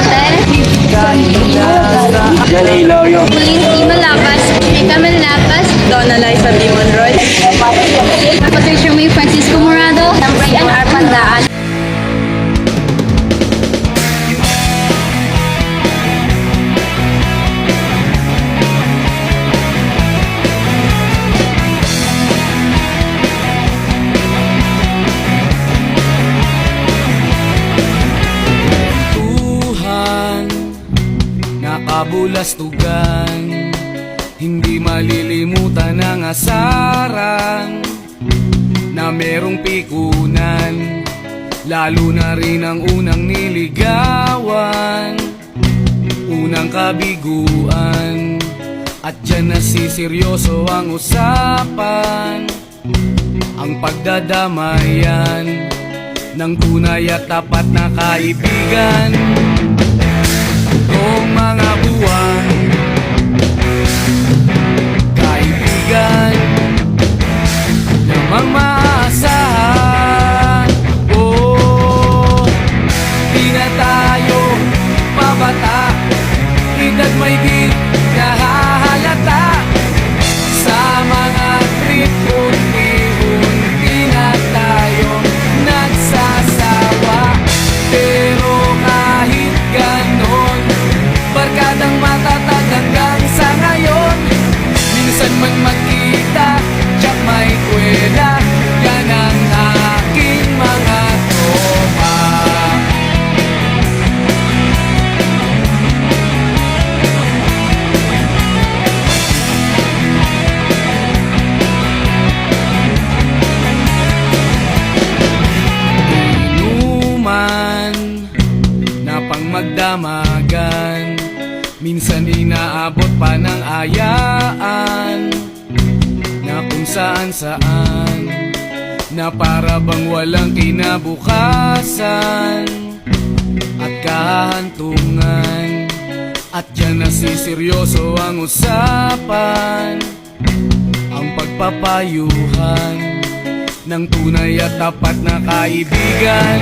dati. Yan ay ilaw yung Muling di malapas, may kamalapas. Donna Liza B. Monroy. Patricia May Francisco Morado. Brian R. Pandaan. Nakabulastugan, hindi malilimutan ang asaran na merong pikunan, lalo na rin ang unang niligawan, unang kabiguan, at dyan nasiseryoso ang usapan, ang pagdadamayan ng tunay at tapat na kaibigan. Noong mga buwan, kaibigan, namang maasahan. Oh, di na tayo pabata, edad may di nahahalata. Sa mga trip unti-unti na tayo nagsasawa. Pero kahit ganon, barkadang matatag hanggang sa ngayon. Minsan man magkita, tsak may kwela, yan ang aking mga tropa. Inuman na pang magdamagan, minsan inaabot pa ng ayaan, na kung saan-saan, na para bang walang kinabukasan at kahantungan. At dyan nasiseryoso ang usapan, ang pagpapayuhan ng tunay at tapat na kaibigan.